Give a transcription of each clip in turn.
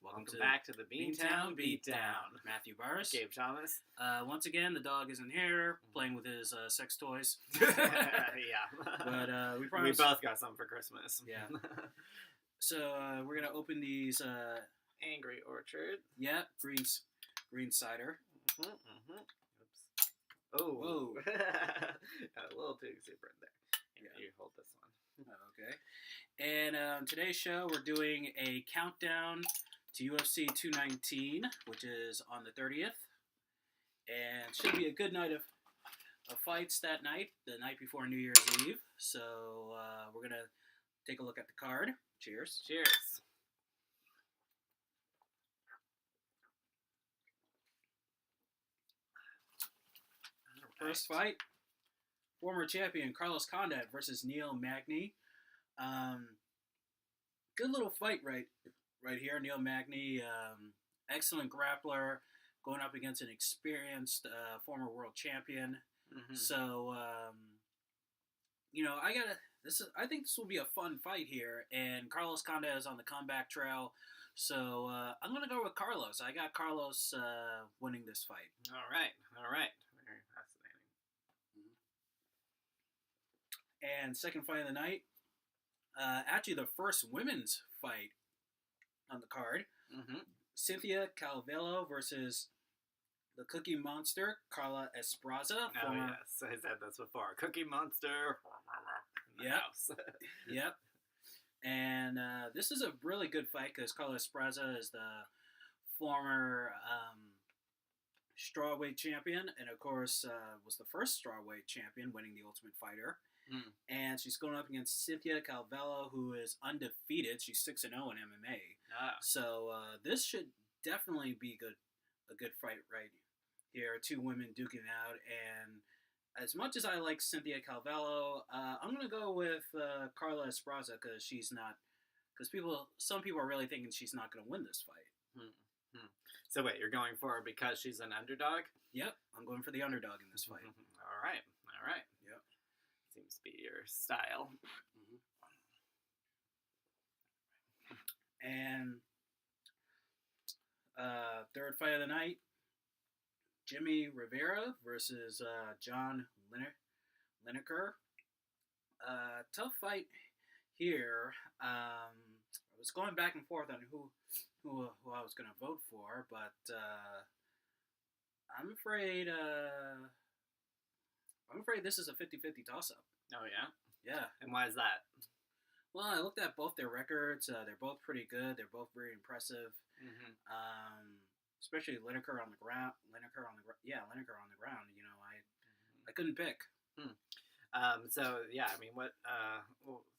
Welcome back to the Beantown Beatdown. Matthew Barris. Gabe Thomas. Once again, the dog isn't here, playing with his sex toys. Yeah. But we We promised. both got some for Christmas. Yeah. So we're gonna open these. Angry Orchard. Yeah, green cider. Oops. Oh. Whoa. Got a little too super in there. Here, Yeah. You hold this one. Okay. And today's show, we're doing a countdown to UFC 219, which is on the 30th. And should be a good night of fights that night, the night before New Year's Eve. So we're going to take a look at the card. Cheers. Cheers. First fight, former champion Carlos Condit versus Neil Magny. Good little fight right here. Neil Magny, excellent grappler, going up against an experienced former world champion. Mm-hmm. So, I think this will be a fun fight here. And Carlos Condit is on the comeback trail. So I'm gonna go with Carlos. I got Carlos winning this fight. All right. Very fascinating. And second fight of the night, actually the first women's fight on the card. Mm-hmm. Cynthia Calvillo versus the Cookie Monster, Carla Esparza. Oh, yes. I said this before. Cookie Monster. In the Yep. house. Yep. And this is a really good fight because Carla Esparza is the former strawweight champion, and of course was the first strawweight champion, winning the Ultimate Fighter. Mm. And she's going up against Cynthia Calvillo, who is undefeated. She's 6-0 in MMA. Ah. So this should definitely be a good fight right here. Two women duking out, and as much as I like Cynthia Calvillo, I'm gonna go with Carla Esparza because some people are really thinking she's not gonna win this fight. So wait, you're going for her because she's an underdog? Yep, I'm going for the underdog in this fight. All right. Yep. Seems to be your style. And third fight of the night, Jimmy Rivera versus John Lineker. Tough fight here. I was going back and forth on who I was going to vote for, but I'm afraid this is a 50-50 toss-up. Oh, yeah? Yeah. And why is that? Well, I looked at both their records. They're both pretty good. They're both very impressive. Mm-hmm. Especially Lineker on the ground. Lineker on the ground. You know, I couldn't pick. So yeah, I mean, what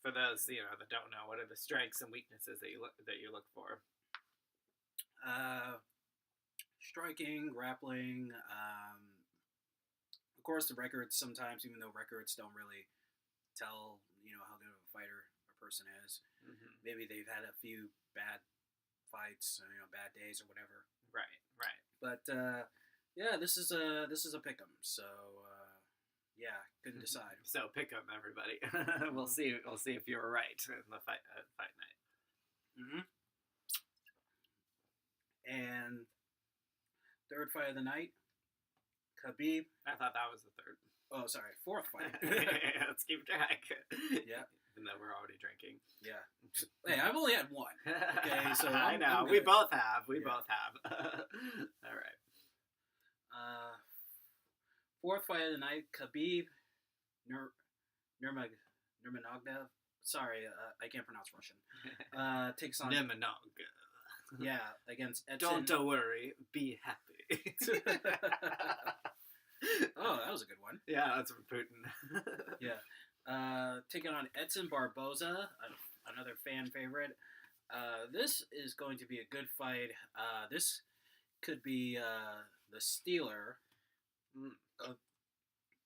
for those that don't know, what are the strengths and weaknesses that you look for? Striking, grappling. Of course, the records sometimes, even though records don't really tell how good of a fighter a person is. Mm-hmm. Maybe they've had a few bad fights, bad days or whatever. Right. But yeah, this is a pick'em. So yeah, couldn't decide. So pick 'em, everybody. We'll see if you were right in the fight night. Mm-hmm. And third fight of the night, Khabib. I thought that was the third. Oh, sorry, fourth fight. Let's keep track. Yeah. Even though we're already drinking. Yeah. Hey, I've only had one. Okay, so I know. I'm We good. both have. All right. Fourth fight of the night, Khabib Nurmagomedov. Sorry, I can't pronounce Russian. Takes on Nurmagomedov. Yeah, against Edson. Don't worry, be happy. Oh, that was a good one. Yeah, that's from Putin. Yeah. Taking on Edson Barboza, another fan favorite. This is going to be a good fight. This could be the stealer Mm.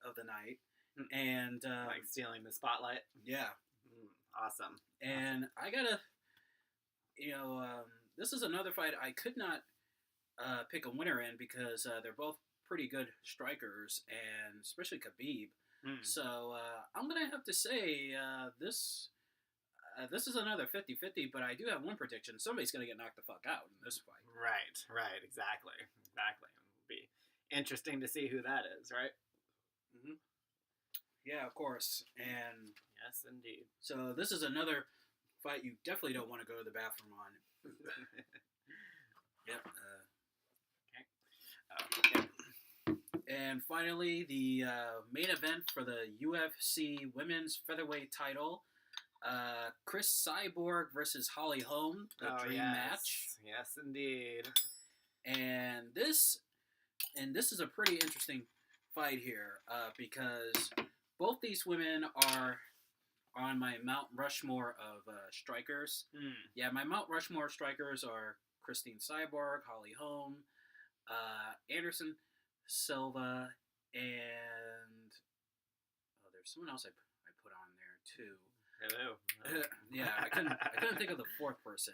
of the night. And Like stealing the spotlight. yeah. Awesome. And I gotta, this is another fight I could not pick a winner in because they're both pretty good strikers, and especially Khabib. So I'm going to have to say this is another 50-50, but I do have one prediction. Somebody's going to get knocked the fuck out in this fight. Right, exactly. It'll be interesting to see who that is, right? Mm-hmm. Yeah, of course. And yes, indeed. So this is another fight you definitely don't want to go to the bathroom on. Yep. Okay. And finally, the main event for the UFC Women's Featherweight title, Chris Cyborg versus Holly Holm, the dream match. Yes, indeed. And this is a pretty interesting fight here because both these women are on my Mount Rushmore of strikers. Yeah, my Mount Rushmore strikers are Christine Cyborg, Holly Holm, Anderson Silva, and there's someone else I put on there too. Hello. Yeah, I couldn't think of the fourth person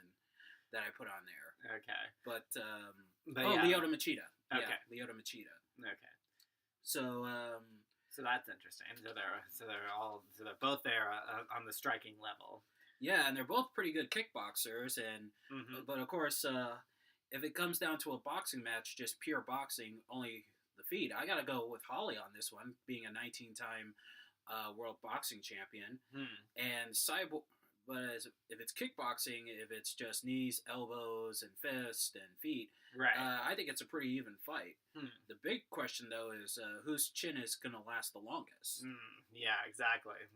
that I put on there. Okay. But yeah. Lyoto Machida. Okay. Yeah, Lyoto Machida. Okay. So so that's interesting. So they're both there on the striking level. Yeah, and they're both pretty good kickboxers, and but of course, if it comes down to a boxing match, just pure boxing, only the feet, I gotta go with Holly on this one, being a 19-time world boxing champion, and Cyborg. But if it's kickboxing, if it's just knees, elbows, and fists and feet, right? I think it's a pretty even fight. The big question, though, is whose chin is going to last the longest. Yeah, exactly. And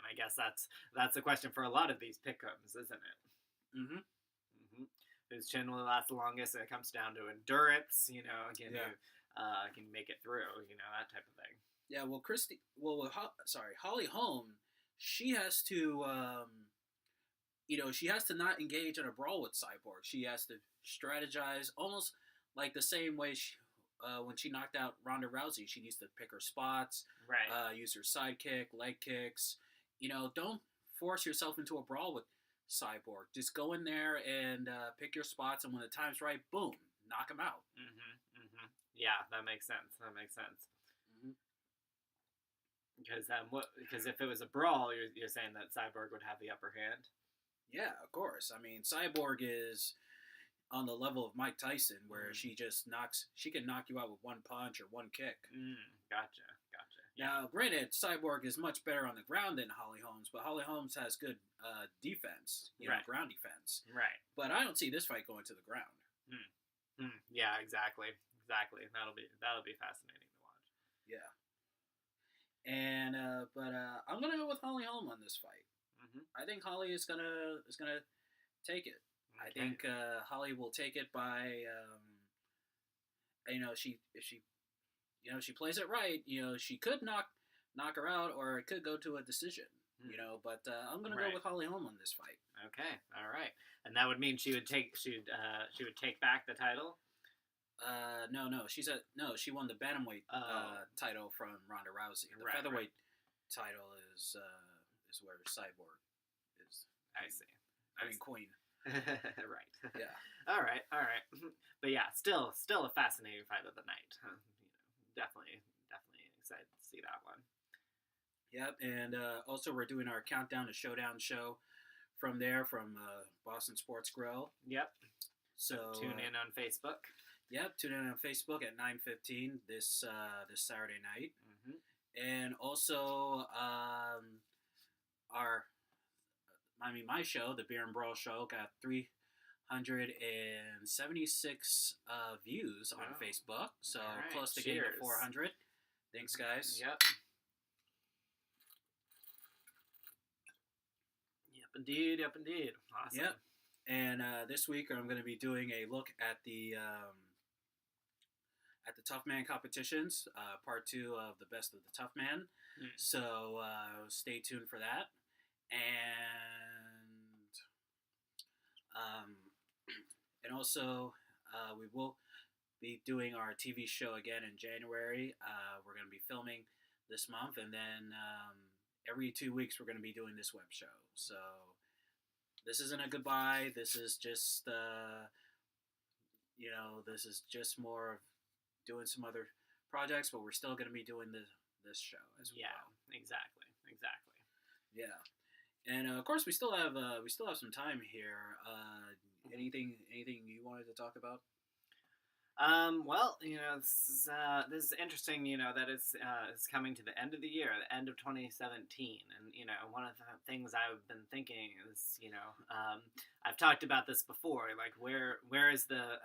I guess that's the question for a lot of these pick'ems, isn't it? Whose chin will last the longest? And it comes down to endurance. You can make it through. That type of thing. Yeah. Well, Holly Holm, she has to. She has to not engage in a brawl with Cyborg. She has to strategize almost like the same way when she knocked out Ronda Rousey. She needs to pick her spots, right? Use her side kick, leg kicks. Don't force yourself into a brawl with Cyborg. Just go in there and pick your spots, and when the time's right, boom, knock him out. Yeah, that makes sense. Because if it was a brawl, you're saying that Cyborg would have the upper hand. Yeah, of course. I mean, Cyborg is on the level of Mike Tyson, where she can knock you out with one punch or one kick. Gotcha. Now, granted, Cyborg is much better on the ground than Holly Holmes, but Holly Holmes has good defense, ground defense. Right. But I don't see this fight going to the ground. Yeah, exactly. That'll be fascinating to watch. Yeah. And but I'm gonna go with Holly Holm on this fight. I think Holly is gonna take it. Okay. I think Holly will take it by if she plays it right, she could knock her out, or it could go to a decision. But I'm gonna go with Holly Holm on this fight. Okay, all right, and that would mean she would take back the title. No, she won the bantamweight title from Ronda Rousey. The featherweight title is where Cyborg is. I see. Queen. Right. Yeah. All right. But yeah, still a fascinating fight of the night. Definitely excited to see that one. Yep, and also we're doing our Countdown to Showdown show from Boston Sports Grill. Yep. So tune in on Facebook. Yep, tune in on Facebook at 9:15 this Saturday night. And also my show, the Beer and Brawl Show, got 376 views on Facebook, so close to getting to 400. Thanks, guys. Yep, indeed. Awesome. Yep. And this week I'm going to be doing a look at at the Tough Man competitions, part 2 of the Best of the Tough Man. So stay tuned for that. And also we will be doing our TV show again in January. We're going to be filming this month, and then every 2 weeks we're going to be doing this web show. So this isn't a goodbye. This is just this is just more of doing some other projects, but we're still going to be doing this show as well. Yeah, exactly. Yeah, and of course we still have some time here. Anything you wanted to talk about? Well, this is interesting, that it's coming to the end of the year, the end of 2017. And, one of the things I've been thinking is, I've talked about this before, like where is the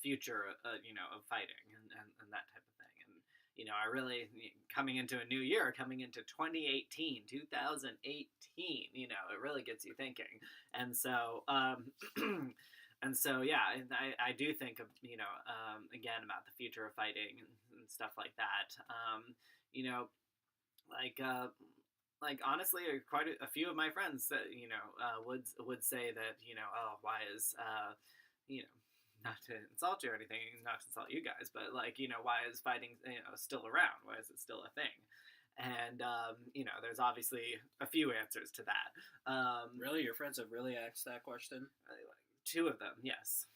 future, of fighting and that type of thing. And, I really, coming into a new year, coming into 2018, it really gets you thinking. And so, And so, yeah, I do think of, again, about the future of fighting and stuff like that. Honestly, quite a few of my friends that, would say that, oh, why is, not to insult you or anything, not to insult you guys, but why is fighting, still around? Why is it still a thing? And, there's obviously a few answers to that. Really? Your friends have really asked that question? 2 of them, yes.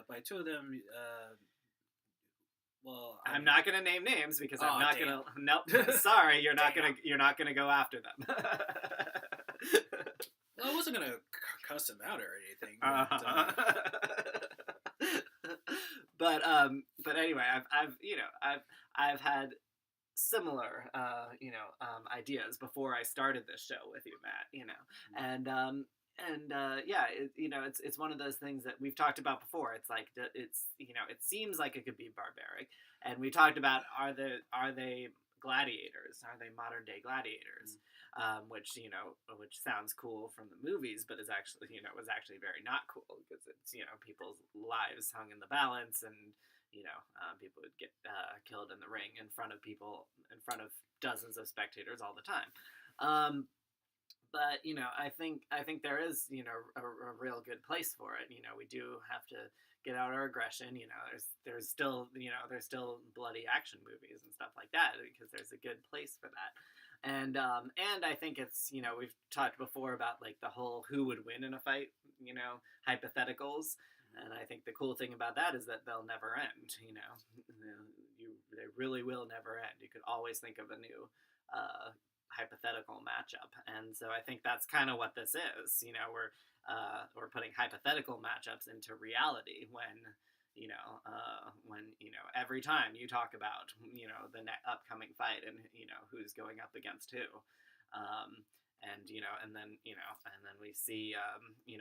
By 2 of them, I'm not gonna name names because I'm not gonna. Nope. Sorry, Sorry, you're not gonna go after them. Well, I wasn't gonna cuss them out or anything. But anyway, I've had similar ideas before I started this show with you, Matt. It's one of those things that we've talked about before. It's like it seems like it could be barbaric, and we talked about are they gladiators? Are they modern day gladiators? Which sounds cool from the movies, but is actually was actually very not cool because it's people's lives hung in the balance, and people would get killed in the ring in front of dozens of spectators all the time. But I think there is a real good place for it. We do have to get out our aggression. There's still bloody action movies and stuff like that because there's a good place for that. And I think it's we've talked before about like the whole who would win in a fight hypotheticals. And I think the cool thing about that is that they'll never end. They really will never end. You could always think of a new hypothetical matchup, and so I think that's kind of what this is. We're putting hypothetical matchups into reality when every time you talk about the upcoming fight and who's going up against who. And then we see,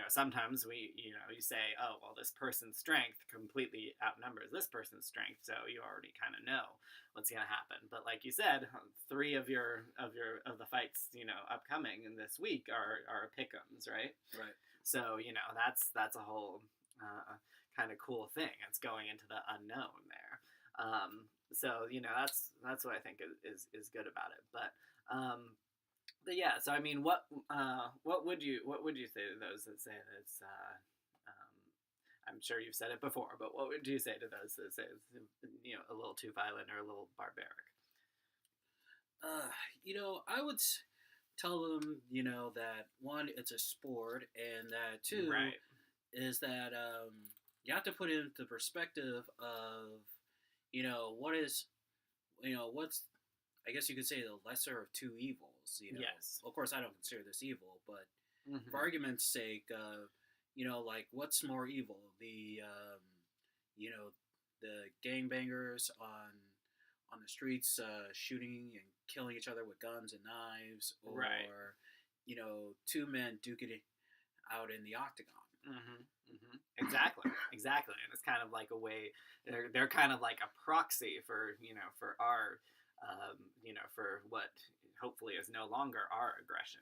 sometimes you say, oh, well, this person's strength completely outnumbers this person's strength, so you already kind of know what's going to happen. But like you said, 3 of the fights, upcoming in this week are pick'ems, right? Right. So, that's a whole kind of cool thing. It's going into the unknown there. So, that's what I think is good about it. But yeah, so I mean, what would you say to those that say that it's I'm sure you've said it before, but what would you say to those that say it's a little too violent or a little barbaric? I would tell them that 1, it's a sport, and that 2 right. is that you have to put it into perspective of what's, I guess you could say, the lesser of 2 evils. Yes. Of course, I don't consider this evil, but Mm-hmm. for argument's sake, like what's more evil? The gangbangers on the streets shooting and killing each other with guns and knives, or right. 2 men duking it out in the octagon. Mm-hmm. Mm-hmm. Exactly. And it's kind of like a way they're kind of like a proxy for for our for what hopefully is no longer our aggression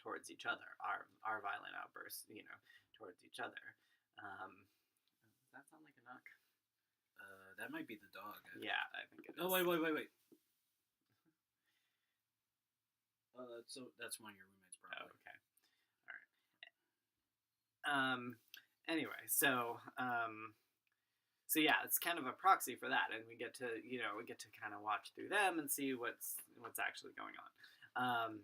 towards each other, our violent outbursts towards each other. Does that sound like a knock? that might be the dog. Yeah, I think it is. Oh, wait. That's one of your roommates, probably. Oh, okay. All right. Anyway, so yeah, it's kind of a proxy for that, and we get to kind of watch through them and see what's actually going on.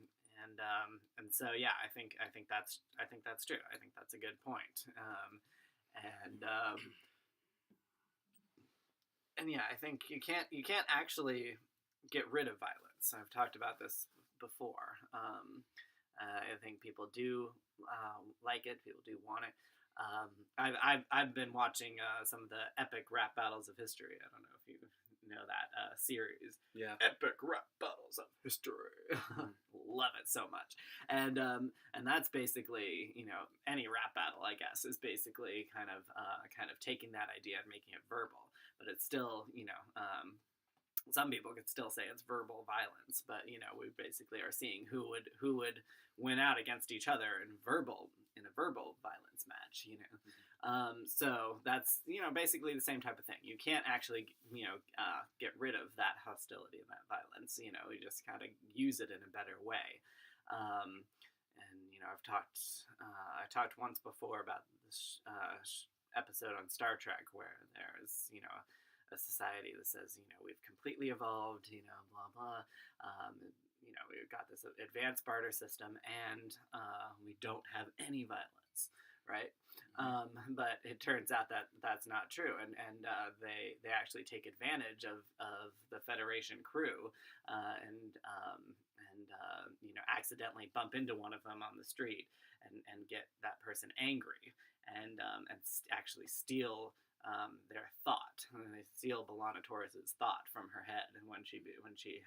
And so yeah, I think that's true. I think that's a good point. And yeah, I think you can't actually get rid of violence. I've talked about this before. I think people do like it. People do want it. I've been watching some of the epic rap battles of history. I don't know if you know that series. Yeah. Epic rap battles of history. Love it so much. And that's basically, any rap battle, I guess, is basically kind of taking that idea and making it verbal. But it's still, some people could still say it's verbal violence, but we basically are seeing who would win out against each other in a verbal violence match. So that's basically the same type of thing. You can't actually get rid of that hostility and that violence. You just kind of use it in a better way. And I talked once before about this episode on Star Trek where there's a society that says, we've completely evolved, blah, blah. We've got this advanced barter system and we don't have any violence, right? But it turns out that that's not true. And they actually take advantage of the Federation crew and accidentally bump into one of them on the street and get that person angry and actually steal their thought. And they steal B'Elanna Torres's thought from her head, and when she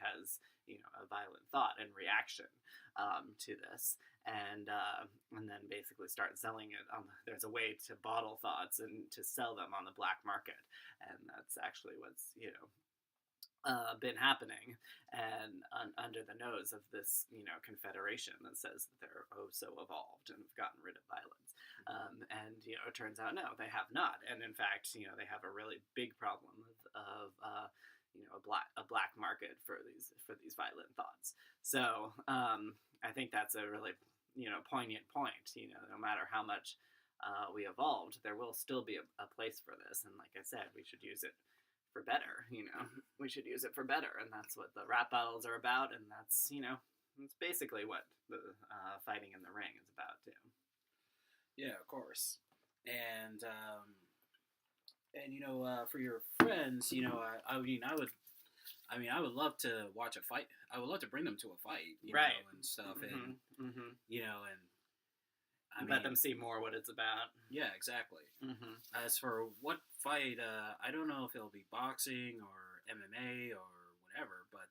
has a violent thought in reaction to this, and then basically start selling it. There's a way to bottle thoughts and to sell them on the black market, and that's actually what's been happening, and under the nose of this confederation that says that they're so evolved and have gotten rid of violence. And it turns out no, they have not, and in fact they have a really big problem of a black market for these violent thoughts. So I think that's a really poignant point. No matter how much we evolved, there will still be a place for this, and like I said, we should use it for better. We should use it for better, and that's what the rap battles are about, and that's it's basically what the fighting in the ring is about too. Yeah, of course. And for your friends, I would love to watch a fight. I would love to bring them to a fight, right, and stuff, and and let them see more what it's about. Yeah, exactly. As for what fight, I don't know if it'll be boxing or MMA or whatever, but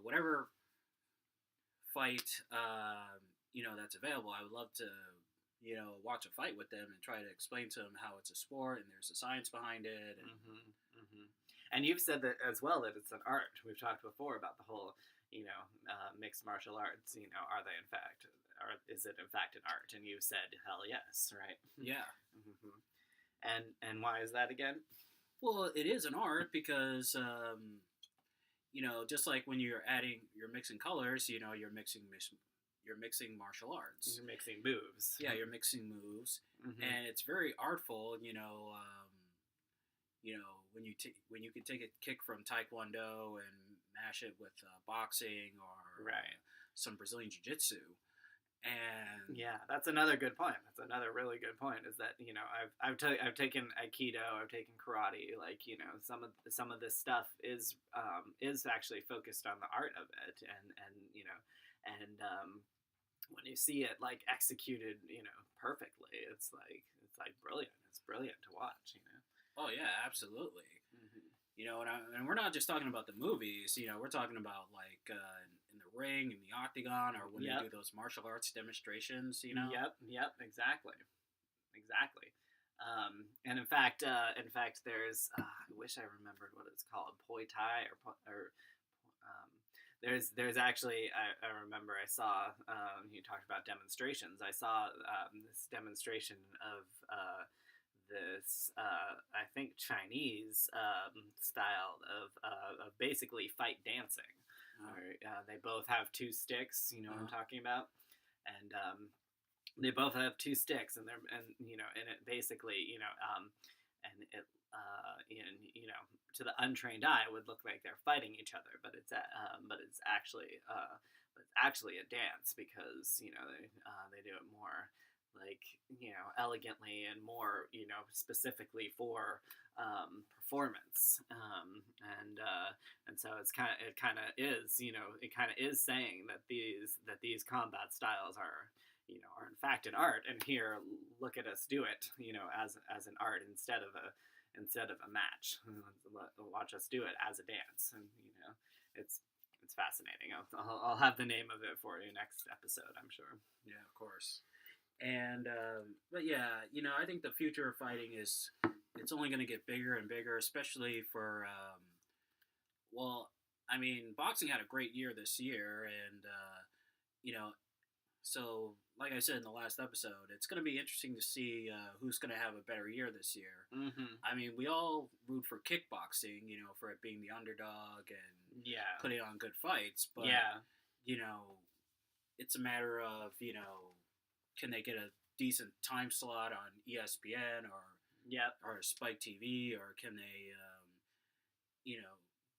whatever fight that's available, I would love to watch a fight with them and try to explain to them how it's a sport and there's a science behind it. And, and you've said that as well, that it's an art. We've talked before about the whole, mixed martial arts. Are they in fact, or is it in fact an art? And you said, hell yes, right? Yeah. And why is that again? Well, it is an art because, just like when you're mixing colors, you're mixing martial arts. You're mixing moves. Yeah, you're mixing moves, and it's very artful. When you can take a kick from Taekwondo and mash it with boxing or some Brazilian Jiu-Jitsu. And yeah, that's another good point. That's another really good point. Is that I've taken Aikido, I've taken karate. Like some of this stuff is actually focused on the art of it, and when you see it like executed, perfectly, it's like brilliant. It's brilliant to watch. Oh yeah, absolutely. And we're not just talking about the movies. We're talking about like in the ring, in the octagon, or when they do those martial arts demonstrations. Yep, exactly. And in fact, there's I wish I remembered what it's called, Poi Thai or there's actually I remember I saw you talked about demonstrations. I saw this demonstration of this I think Chinese style of basically fight dancing. They both have two sticks. You know what I'm talking about, and they both have two sticks, and it basically and it to the untrained eye would look like they're fighting each other, but it's actually a dance, because they do it more like elegantly and more specifically for performance, and so it kind of is saying that these combat styles are in fact an art, and here look at us do it as an art instead of a match. Watch us do it as a dance, and it's fascinating. I'll have the name of it for you next episode, I'm sure. Yeah, of course. And but yeah, I think the future of fighting it's only going to get bigger and bigger, especially for boxing had a great year this year, and so like I said in the last episode, it's going to be interesting to see who's going to have a better year this year. Mm-hmm. I mean, we all root for kickboxing, for it being the underdog and putting on good fights, but it's a matter of can they get a decent time slot on ESPN or Spike TV, or can they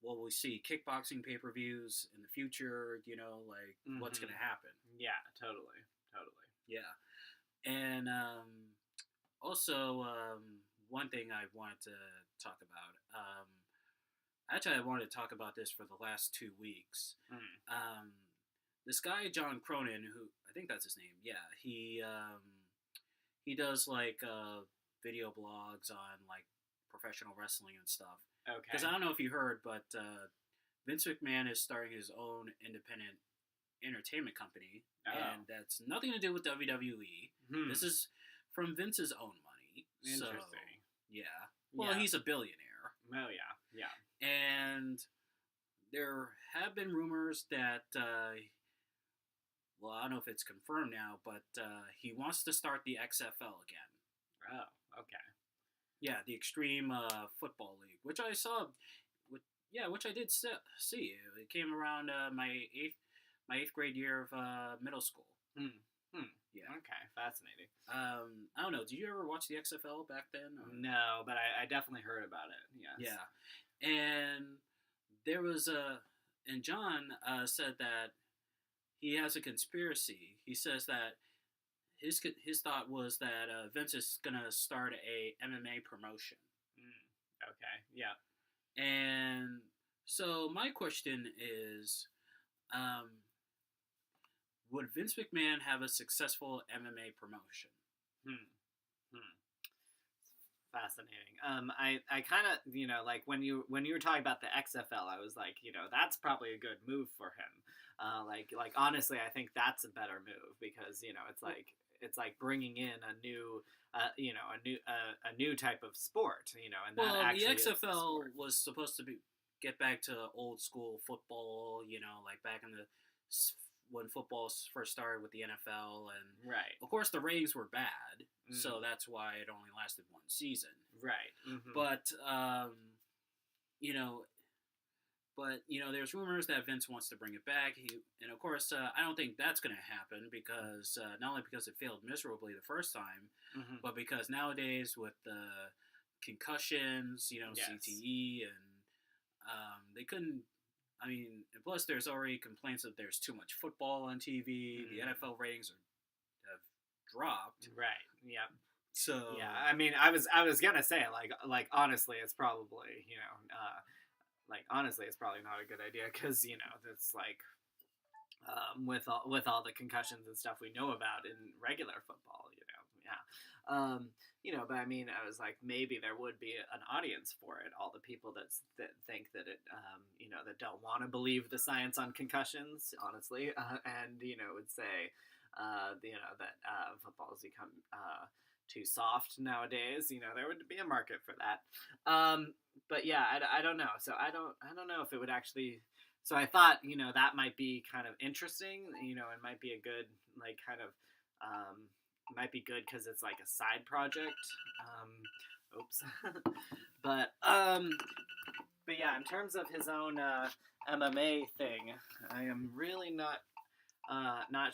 will we see kickboxing pay-per-views in the future? What's going to happen? Yeah, totally. Yeah. And also, one thing I wanted to talk about. Actually, I wanted to talk about this for the last 2 weeks. This guy, John Cronin, who I think that's his name. Yeah, he does video blogs on professional wrestling and stuff. Okay. Because I don't know if you heard, but Vince McMahon is starting his own independent entertainment company, and that's nothing to do with WWE. This is from Vince's own money. Interesting. So, yeah. Well, he's a billionaire. Oh, yeah. And there have been rumors that, I don't know if it's confirmed now, but he wants to start the XFL again. Oh, okay. Yeah, the Extreme Football League, which I saw, which I did see. It came around my eighth grade year of middle school. Yeah. Okay, fascinating. I don't know. Did you ever watch the XFL back then? Or? No, but I definitely heard about it. Yes. Yeah, and there was and John said that he has a conspiracy. He says that his thought was that Vince is gonna start a MMA promotion. Okay. Yeah. And so my question is, would Vince McMahon have a successful MMA promotion? Fascinating. I kind of when you were talking about the XFL, I was like, that's probably a good move for him. Like honestly, I think that's a better move, because it's like bringing in a new type of sport, and that actually the XFL was supposed to get back to old school football, like back in when football first started with the NFL, and right. Of course, the ratings were bad, so that's why it only lasted one season. Right. But there's rumors that Vince wants to bring it back. And of course, I don't think that's going to happen, because not only because it failed miserably the first time, but because nowadays with the concussions, CTE, and they couldn't. I mean, and plus there's already complaints that there's too much football on TV. The NFL ratings have dropped. Right. Yeah. So yeah, I mean, I was gonna say honestly, it's probably it's probably not a good idea, because it's with all the concussions and stuff we know about in regular football, but I mean, I was like, maybe there would be an audience for it. All the people that think that it, that don't want to believe the science on concussions, honestly, and would say, that football has become too soft nowadays. There would be a market for that. But yeah, I don't know. So I don't know if it would actually. So I thought, that might be kind of interesting, and might be a good kind of might be good because it's like a side project. Oops. but yeah, in terms of his own MMA thing, I am really not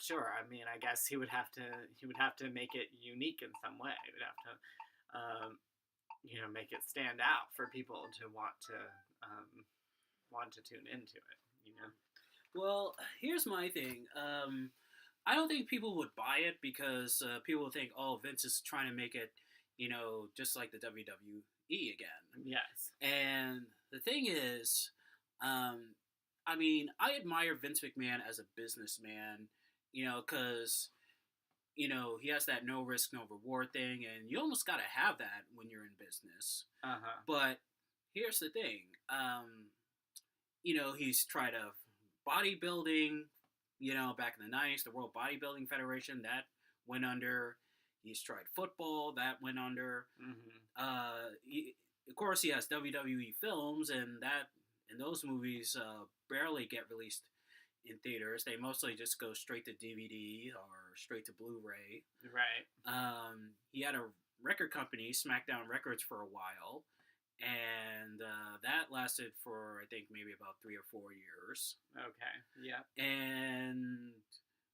sure. I mean, I guess he would have to make it unique in some way. He would have to make it stand out for people to want to tune into it. Well, here's my thing. I don't think people would buy it because people would think, oh, Vince is trying to make it, just like the WWE again. Yes. And the thing is, I mean, I admire Vince McMahon as a businessman, because, he has that no risk, no reward thing, and you almost got to have that when you're in business. Uh-huh. But here's the thing. He's tried bodybuilding, back in the 90s, the World Bodybuilding Federation, that went under. He's tried football, that went under. Mm-hmm. Of course, he has WWE films, and those movies barely get released in theaters. They mostly just go straight to DVD or straight to Blu-ray. Right. He had a record company, SmackDown Records, for a while, and that lasted for, I think, maybe about 3 or 4 years. Okay, yeah. And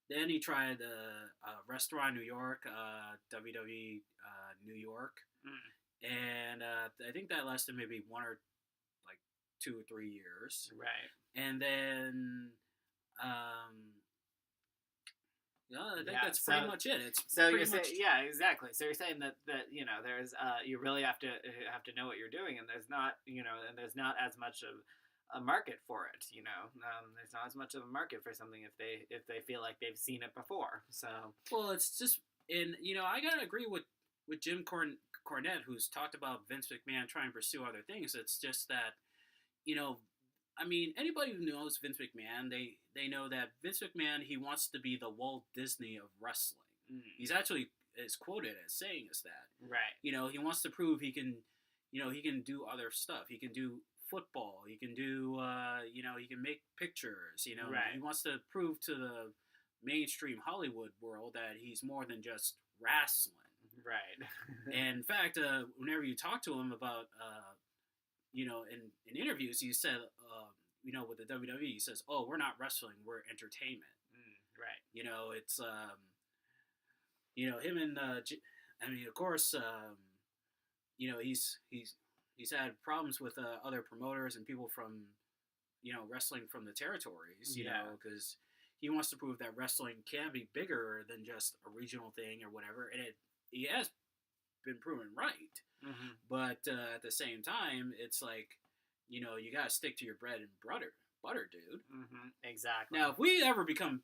then he tried a restaurant in New York, WWE New York, and I think that lasted maybe 2 or 3 years. Right. And then, I think that's pretty much it. You're saying, yeah, exactly. So you're saying that there's you really have to know what you're doing, and there's not and there's not as much of a market for it. There's not as much of a market for something if they feel like they've seen it before. So it's just I gotta agree with Jim Cornette, who's talked about Vince McMahon trying to pursue other things. It's just that I mean, anybody who knows Vince McMahon, they know that Vince McMahon, he wants to be the Walt Disney of wrestling. He's actually is quoted as saying is that. Right. He wants to prove he can do other stuff. He can do football. He can do, he can make pictures. Right. He wants to prove to the mainstream Hollywood world that he's more than just wrestling. Right. And in fact, whenever you talk to him about, in interviews, he said, with the WWE, he says, "Oh, we're not wrestling, we're entertainment." Right. It's, him and, I mean, of course, he's had problems with other promoters and people from, wrestling from the territories, because he wants to prove that wrestling can be bigger than just a regional thing or whatever, and he has been proven right. Mm-hmm. But at the same time, it's like, you got to stick to your bread and butter, dude. Mm-hmm. Exactly. Now, if we ever become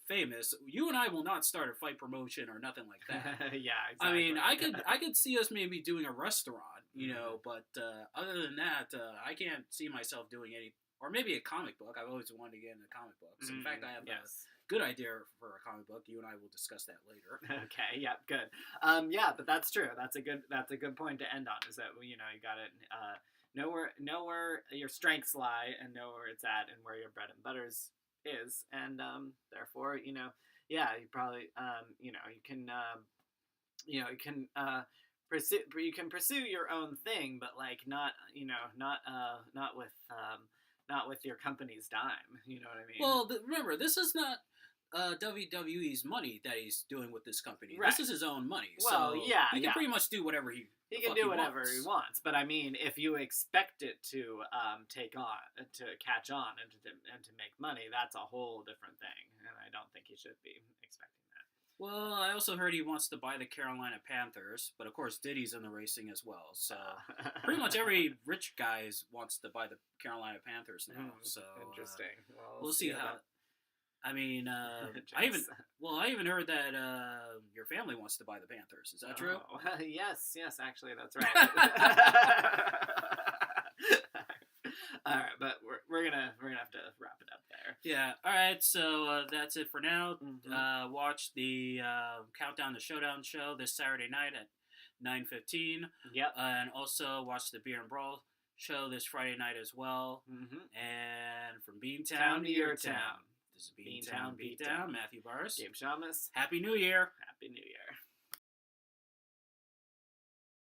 famous, you and I will not start a fight promotion or nothing like that. Yeah, exactly. I mean, I could see us maybe doing a restaurant, but other than that, I can't see myself doing any, or maybe a comic book. I've always wanted to get into comic books. In fact, I have a good idea for a comic book. You and I will discuss that later. Okay, yeah, good. Yeah, but that's true. That's a good point to end on. Is that you got to know where your strengths lie and know where it's at and where your bread and butter is, and therefore you probably you can pursue your own thing, but like not with your company's dime. You know what I mean? Well, remember, this is not WWE's money that he's doing with this company. Right. This is his own money. Well, so yeah, he can pretty much do whatever he wants. But I mean, if you expect it to take on, to catch on, and to make money, that's a whole different thing. And I don't think he should be expecting that. Well, I also heard he wants to buy the Carolina Panthers, but of course Diddy's in the racing as well. So pretty much every rich guy wants to buy the Carolina Panthers now. So interesting. We'll see how. I mean, I even heard that your family wants to buy the Panthers. Is that true? Yes, actually, that's right. All right, but we're gonna have to wrap it up there. Yeah. All right. So that's it for now. Mm-hmm. Watch the Countdown to Showdown show this Saturday night at 9:15. Yep. And also watch the Beer and Brawl show this Friday night as well. Mm-hmm. And from Beantown to your town. This Beantown Beantown Beatdown. Matthew Bars. James Shamus. Happy New Year. Happy New Year.